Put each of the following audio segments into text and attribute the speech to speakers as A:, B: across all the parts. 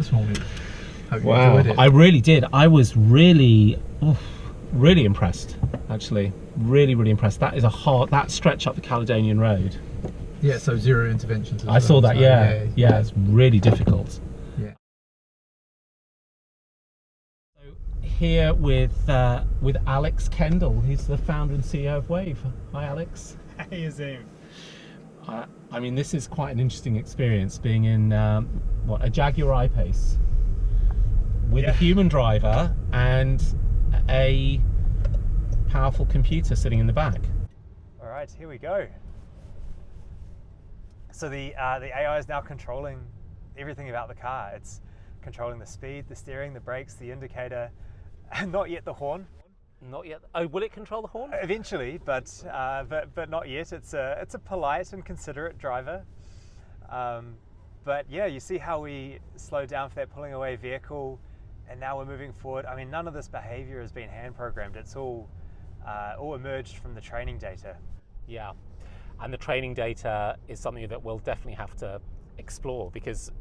A: this morning. Hope you
B: Wow,
A: enjoyed it.
B: I really did. I was really impressed, actually. Really impressed. That is that stretch up the Caledonian Road.
A: Yeah, so zero interventions.
B: I saw that,
A: so,
B: yeah, it's really difficult.
A: Yeah.
B: So here with Alex Kendall, who's the founder and CEO of Wayve. Hi, Alex.
C: Hey, Azeem.
B: I mean, this is quite an interesting experience, being in a Jaguar I-Pace with a human driver and a powerful computer sitting in the back.
C: All right, here we go. So the AI is now controlling everything about the car. It's controlling the speed, the steering, the brakes, the indicator, and not yet the horn.
B: Not yet. Oh, will it control the horn?
C: Eventually, but not yet. It's a polite and considerate driver. But yeah, you see how we slowed down for that pulling away vehicle, and now we're moving forward. I mean, none of this behavior has been hand programmed. It's all emerged from the training data.
B: Yeah, and the training data is something that we'll definitely have to explore, because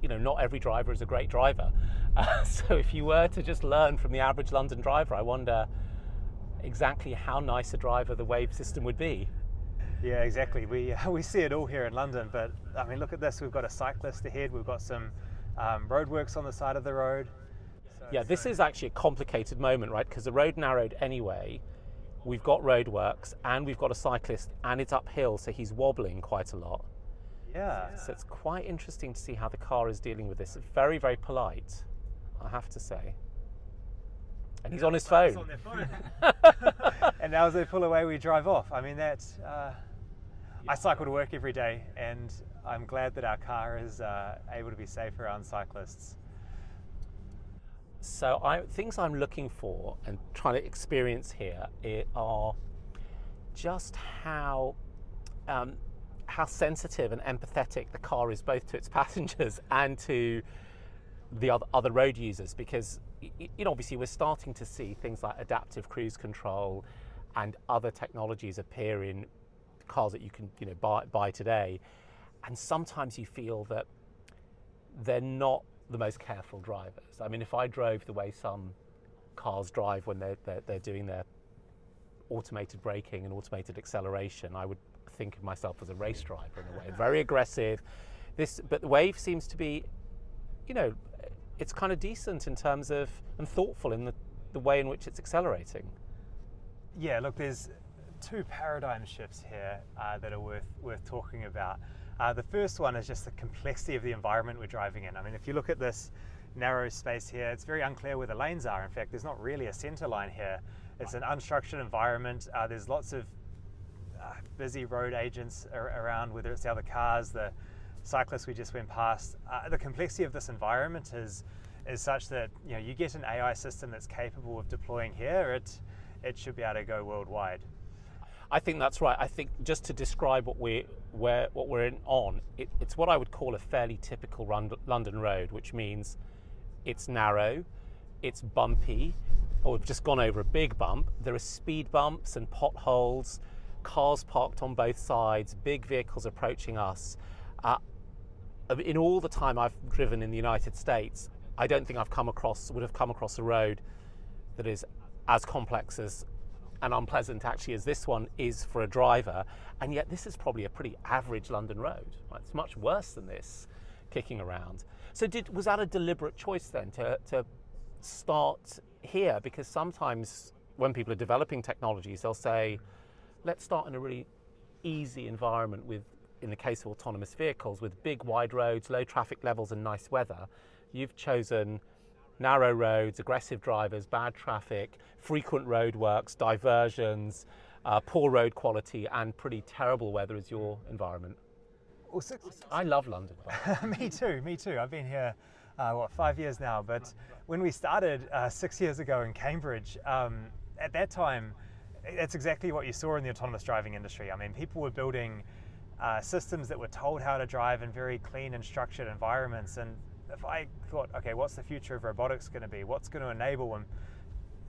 B: not every driver is a great driver. So if you were to just learn from the average London driver, I wonder exactly how nice a driver the Wayve system would be.
C: Yeah, exactly. We see it all here in London, but I mean, look at this. We've got a cyclist ahead. We've got some roadworks on the side of the road.
B: Yeah, this is actually a complicated moment, right? Because the road narrowed anyway. We've got roadworks and we've got a cyclist, and it's uphill, so he's wobbling quite a lot.
C: Yeah.
B: So it's quite interesting to see how the car is dealing with this. It's very polite, I have to say. And he's on his phone.
C: He's on their phone. And now as they pull away, we drive off. I mean, I cycle to work every day, and I'm glad that our car is able to be safe around cyclists.
B: So things I'm looking for and trying to experience here are just how sensitive and empathetic the car is, both to its passengers and to the other road users, because obviously we're starting to see things like adaptive cruise control and other technologies appear in cars that you can buy today, and sometimes you feel that they're not the most careful drivers. I mean, if I drove the way some cars drive when they're doing their automated braking and automated acceleration, I would think of myself as a race driver in a way. Very aggressive. But the Wayve seems to be, it's kind of decent in terms of, and thoughtful in the way in which it's accelerating.
C: Yeah, look, there's two paradigm shifts here that are worth talking about. The first one is just the complexity of the environment we're driving in. I mean, if you look at this narrow space here, it's very unclear where the lanes are. In fact, there's not really a center line here. It's an unstructured environment. There's lots of busy road agents around, whether it's the other cars, the cyclists we just went past. The complexity of this environment is such that you get an AI system that's capable of deploying here, it should be able to go worldwide.
B: I think that's right. I think just to describe what we're on, it's what I would call a fairly typical London road, which means it's narrow, it's bumpy, or we've just gone over a big bump. There are speed bumps and potholes, cars parked on both sides, big vehicles approaching us. In all the time I've driven in the United States, I don't think would have come across a road that is as complex and unpleasant actually as this one is for a driver, and yet this is probably a pretty average London road. Right? It's much worse than this, kicking around. So was that a deliberate choice then to start here? Because sometimes when people are developing technologies, they'll say, let's start in a really easy environment in the case of autonomous vehicles, with big wide roads, low traffic levels and nice weather. You've chosen narrow roads, aggressive drivers, bad traffic, frequent roadworks, diversions, poor road quality, and pretty terrible weather as your environment. I love London.
C: Me too. I've been here, 5 years now, but when we started 6 years ago in Cambridge, at that time, that's exactly what you saw in the autonomous driving industry. I mean, people were building systems that were told how to drive in very clean and structured environments, and if I thought, okay, what's the future of robotics going to be? What's going to enable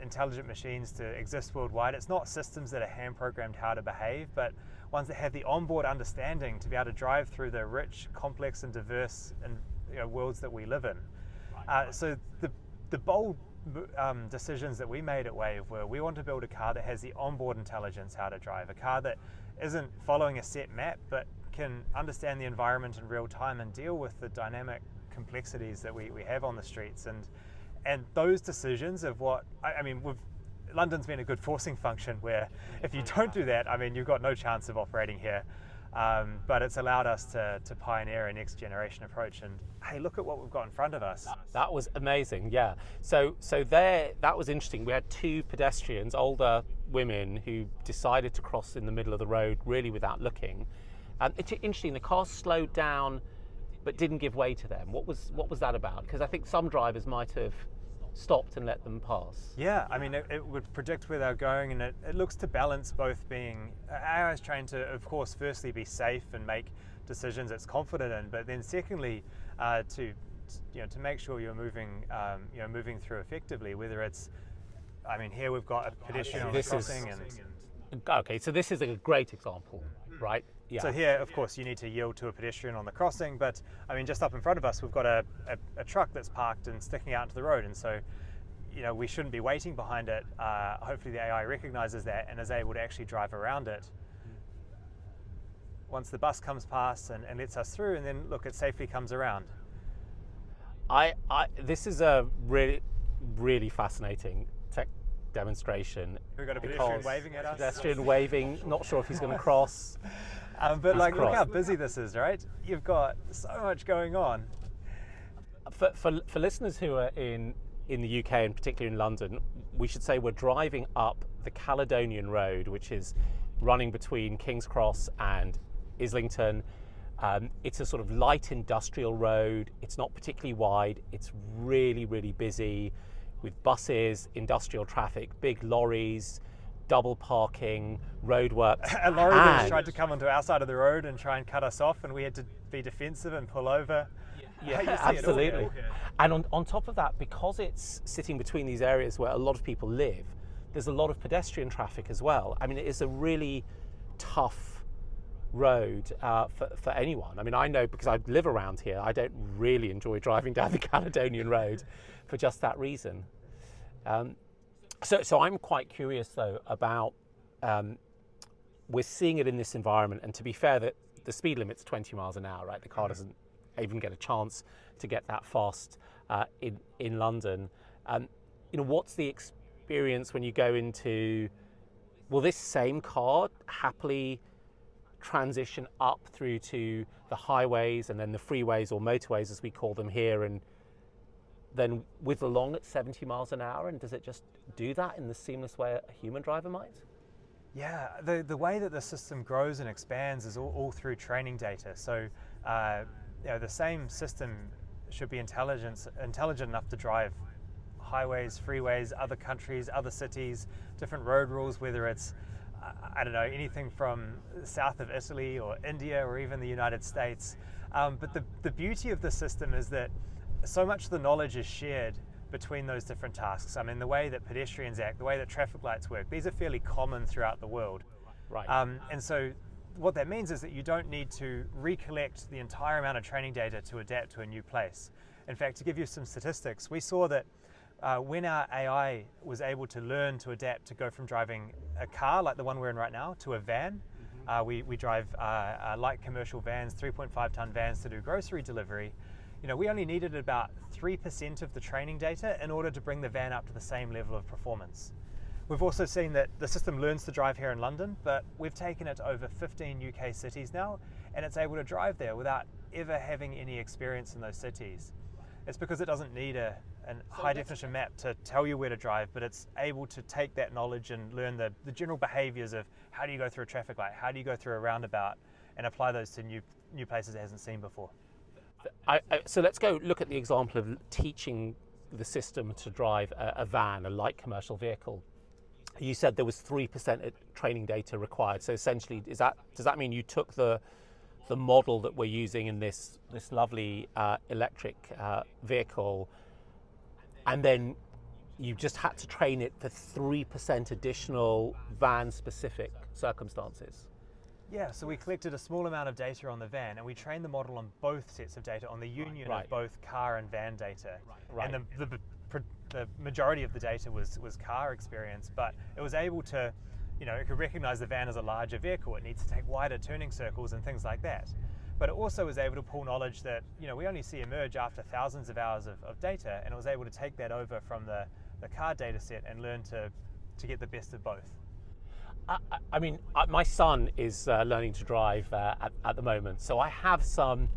C: intelligent machines to exist worldwide? It's not systems that are hand-programmed how to behave, but ones that have the onboard understanding to be able to drive through the rich, complex, and diverse worlds that we live in. So the bold decisions that we made at Wayve were we want to build a car that has the onboard intelligence how to drive, a car that isn't following a set map but can understand the environment in real time and deal with the dynamic complexities that we have on the streets. And those decisions of what, I mean, London's been a good forcing function where if you don't do that, I mean, you've got no chance of operating here. But it's allowed us to pioneer a next generation approach, and hey, look at what we've got in front of us.
B: That was amazing, yeah. So there, that was interesting. We had two pedestrians, older women, who decided to cross in the middle of the road really without looking. It's interesting, the car slowed down but didn't give way to them. What was that about? Because I think some drivers might have stopped and let them pass.
C: Yeah, I mean, it would predict where they're going, and it looks to balance both being, AI is trained to, of course, firstly be safe and make decisions it's confident in, but then secondly, to make sure you're moving through effectively, whether it's, I mean, here we've got a pedestrian on the crossing
B: Okay, so this is a great example, right? Yeah.
C: So here, of course, you need to yield to a pedestrian on the crossing, but I mean, just up in front of us, we've got a truck that's parked and sticking out into the road, and so, we shouldn't be waiting behind it. Hopefully the AI recognizes that and is able to actually drive around it once the bus comes past and lets us through, and then look, it safely comes around.
B: This is a really, really fascinating tech demonstration.
C: We've got a pedestrian waving at us.
B: Pedestrian waving, not sure if he's going to cross.
C: But look how busy this is, right? You've got so much going on.
B: For listeners who are in the UK and particularly in London, we should say we're driving up the Caledonian Road, which is running between King's Cross and Islington. It's a sort of light industrial road. It's not particularly wide. It's really, really busy with buses, industrial traffic, big lorries, double parking, roadworks.
C: A lorry that tried to come onto our side of the road and try and cut us off, and we had to be defensive and pull over.
B: Yeah, absolutely. And on top of that, because it's sitting between these areas where a lot of people live, there's a lot of pedestrian traffic as well. I mean, it is a really tough road for anyone. I mean, I know because I live around here, I don't really enjoy driving down the Caledonian Road for just that reason. So I'm quite curious though about, we're seeing it in this environment, and to be fair, that the speed limit's 20 miles an hour, right? The car doesn't even get a chance to get that fast in London. What's the experience when you go into, will this same car happily transition up through to the highways and then the freeways, or motorways as we call them here, and then whiz along at 70 miles an hour? And does it just do that in the seamless way a human driver might?
C: Yeah, the way that the system grows and expands is all through training data. So the same system should be intelligent enough to drive highways, freeways, other countries, other cities, different road rules, whether it's I don't know, anything from south of Italy or India or even the United States. But the beauty of the system is that so much of the knowledge is shared between those different tasks. I mean, the way that pedestrians act, the way that traffic lights work, these are fairly common throughout the world.
B: Right.
C: And so what that means is that you don't need to recollect the entire amount of training data to adapt to a new place. In fact, to give you some statistics, we saw that when our AI was able to learn to adapt to go from driving a car like the one we're in right now to a van, we drive light commercial vans, 3.5 ton vans to do grocery delivery. We only needed about 3% of the training data in order to bring the van up to the same level of performance. We've also seen that the system learns to drive here in London, but we've taken it to over 15 UK cities now, and it's able to drive there without ever having any experience in those cities. It's because it doesn't need a high definition map to tell you where to drive, but it's able to take that knowledge and learn the general behaviors of how do you go through a traffic light, how do you go through a roundabout, and apply those to new places it hasn't seen before.
B: So let's go look at the example of teaching the system to drive a van, a light commercial vehicle. You said there was 3% training data required. So essentially, does that mean you took the model that we're using in this lovely electric vehicle, and then you just had to train it for 3% additional van-specific circumstances?
C: Yeah, so we collected a small amount of data on the van, and we trained the model on both sets of data, on the union
B: Right.
C: of both car and van data.
B: Right.
C: And the majority of the data was car experience, but it was able to, it could recognize the van as a larger vehicle. It needs to take wider turning circles and things like that. But it also was able to pull knowledge that, we only see emerge after thousands of hours of data, and it was able to take that over from the car data set and learn to get the best of both.
B: I mean, my son is learning to drive at the moment, so I have some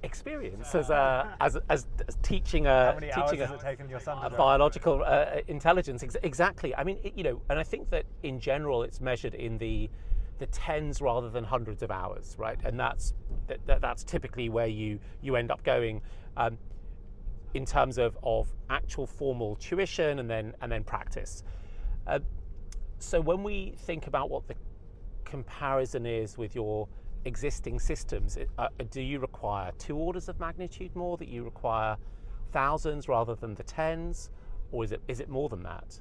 B: experience as teaching
C: How many hours has it taken your son to drive?
B: biological intelligence. Exactly. I mean, and I think that in general it's measured in the tens rather than hundreds of hours, right? And that's typically where you end up going in terms of actual formal tuition and then practice. So when we think about what the comparison is with your existing systems, do you require 2 orders of magnitude more, that you require thousands rather than the tens, or is it more than that?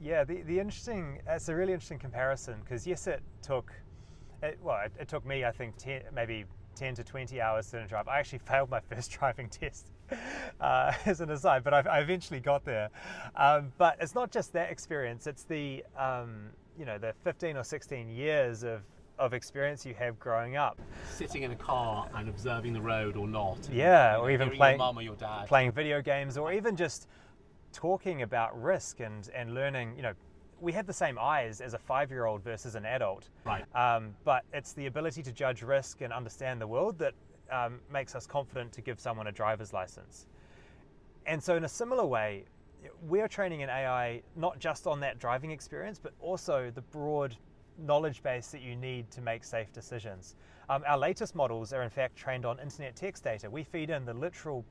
C: Yeah, it's a really interesting comparison, because yes, it took me, I think, maybe 10 to 20 hours to drive. I actually failed my first driving test as an aside, but I eventually got there. But it's not just that experience, it's the 15 or 16 years of experience you have growing up.
B: Sitting in a car and observing the road or not.
C: Yeah, or even
B: playing your mum or your dad.
C: Playing video games, or even just talking about risk and learning. We have the same eyes as a 5-year-old versus an adult.
B: Right.
C: But it's the ability to judge risk and understand the world that makes us confident to give someone a driver's license. And so in a similar way, we are training an AI not just on that driving experience, but also the broad knowledge base that you need to make safe decisions. Our latest models are in fact trained on internet text data. We feed in the literal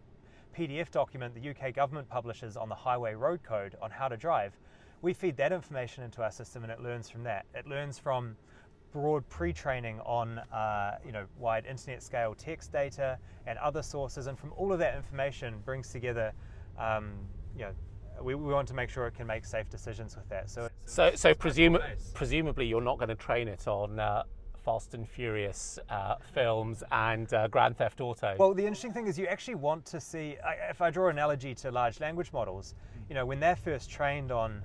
C: PDF document the UK government publishes on the highway road code on how to drive. We feed that information into our system, and it learns from that. It learns from broad pre-training on wide internet scale text data and other sources, and from all of that information brings together we want to make sure it can make safe decisions with that. So
B: presumably you're not going to train it on Fast and Furious films and Grand Theft Auto.
C: Well, the interesting thing is you actually want to see, if I draw an analogy to large language models, when they're first trained on,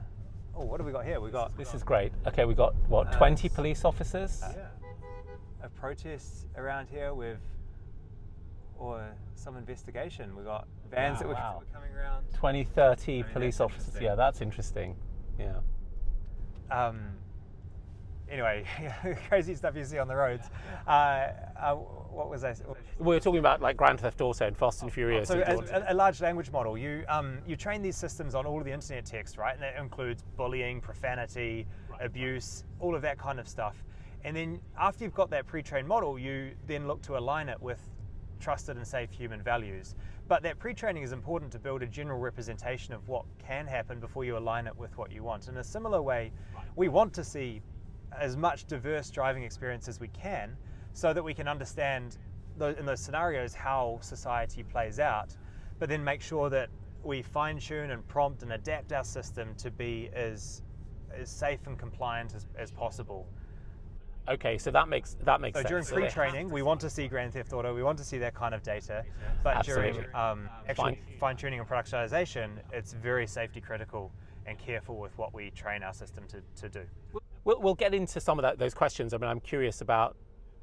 C: what have we got here?
B: This is great. Okay, we got 20 police officers?
C: A protest around here or some investigation. We got vans that were coming around.
B: 20, 30 police officers. Yeah, that's interesting. Yeah.
C: Anyway, crazy stuff you see on the roads. What was I?
B: We were talking about like Grand Theft Auto and Fast and Furious.
C: So a large language model, you train these systems on all of the internet text, right? And that includes bullying, profanity, abuse, all of that kind of stuff. And then after you've got that pre-trained model, you then look to align it with trusted and safe human values. But that pre-training is important to build a general representation of what can happen before you align it with what you want. In a similar way, we want to see as much diverse driving experience as we can, so that we can understand in those scenarios how society plays out, but then make sure that we fine-tune and prompt and adapt our system to be as safe and compliant as possible.
B: Okay, so that makes sense.
C: So during pre-training, we want to see Grand Theft Auto, we want to see that kind of data, but during actually fine-tuning and productionization, it's very safety critical and careful with what we train our system to do.
B: We'll get into some of those questions. I mean, I'm curious about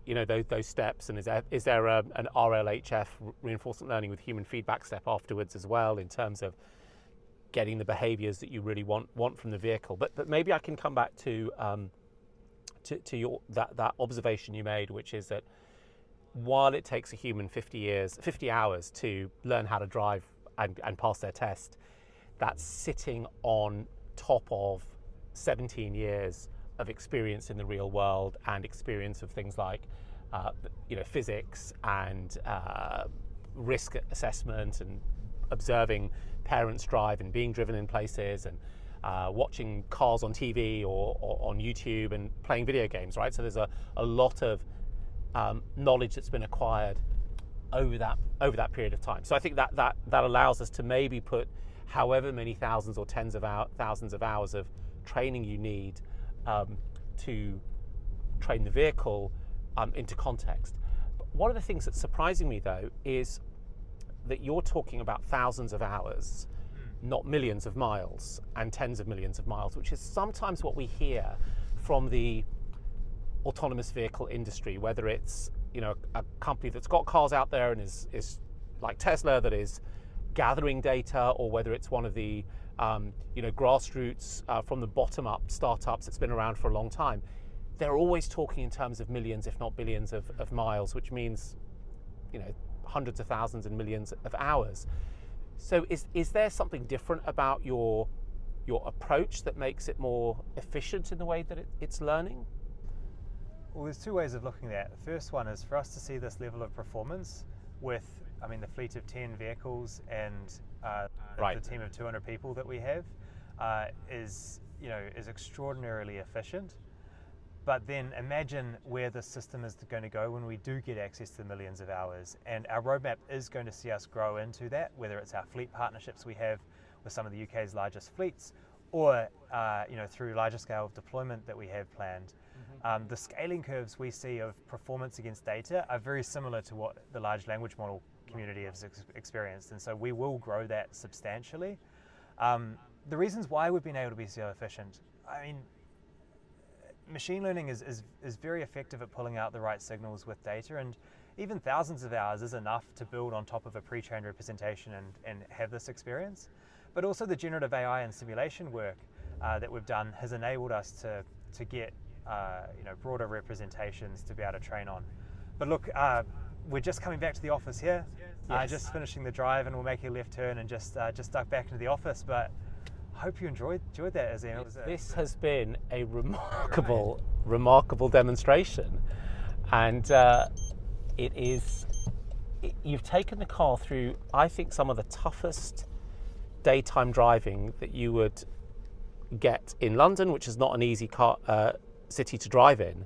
B: those steps, and is there an RLHF, reinforcement learning with human feedback, step afterwards as well, in terms of getting the behaviours that you really want from the vehicle? But maybe I can come back to your that observation you made, which is that while it takes a human 50 hours to learn how to drive and pass their test, that's sitting on top of 17 years of experience in the real world and experience of things like physics and risk assessment and observing parents drive and being driven in places and watching cars on TV or on YouTube and playing video games, right? So there's a lot of knowledge that's been acquired over that period of time. So I think that allows us to maybe put however many thousands or thousands of hours of training you need to train the vehicle into context. But one of the things that's surprising me though is that you're talking about thousands of hours, not millions of miles and tens of millions of miles, which is sometimes what we hear from the autonomous vehicle industry, whether it's a company that's got cars out there and is like Tesla that is gathering data, or whether it's one of the grassroots from the bottom up startups that's been around for a long time. They're always talking in terms of millions, if not billions of miles, which means hundreds of thousands and millions of hours. So is there something different about your approach that makes it more efficient in the way that it's learning?
C: Well, there's two ways of looking at it. The first one is for us to see this level of performance with, the fleet of 10 vehicles and
B: Right.
C: the team of 200 people that we have is extraordinarily efficient. But then imagine where this system is going to go when we do get access to millions of hours. And our roadmap is going to see us grow into that, whether it's our fleet partnerships we have with some of the UK's largest fleets, or through larger scale deployment that we have planned. The scaling curves we see of performance against data are very similar to what the large language model community has experienced, and so we will grow that substantially. The reasons why we've been able to be so efficient, machine learning is very effective at pulling out the right signals with data, and even thousands of hours is enough to build on top of a pre-trained representation and have this experience. But also the generative AI and simulation work that we've done has enabled us to get broader representations to be able to train on. But look, we're just coming back to the office here,
B: Yes.
C: just finishing the drive, and we'll make a left turn and just duck back into the office. But I hope you enjoyed that, Azeem.
B: This has been a remarkable demonstration, and you've taken the car through, I think, some of the toughest daytime driving that you would get in London, which is not an easy city to drive in.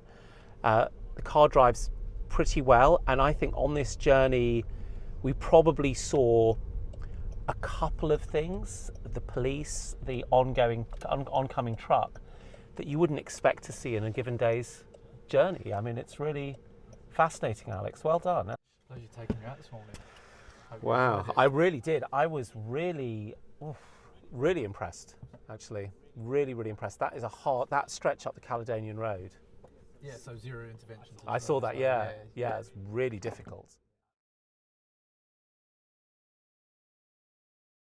B: The car drives pretty well, and I think on this journey we probably saw a couple of things, the police, the oncoming truck, that you wouldn't expect to see in a given day's journey. It's really fascinating, Alex. Well done.
A: Pleasure taking you out this morning. Hope you
B: Wow,
A: enjoyed it.
B: I really did. I was really impressed, actually. Really impressed. That is that stretch up the Caledonian Road.
A: Yeah, so zero interventions.
B: I saw that, yeah. It's really difficult.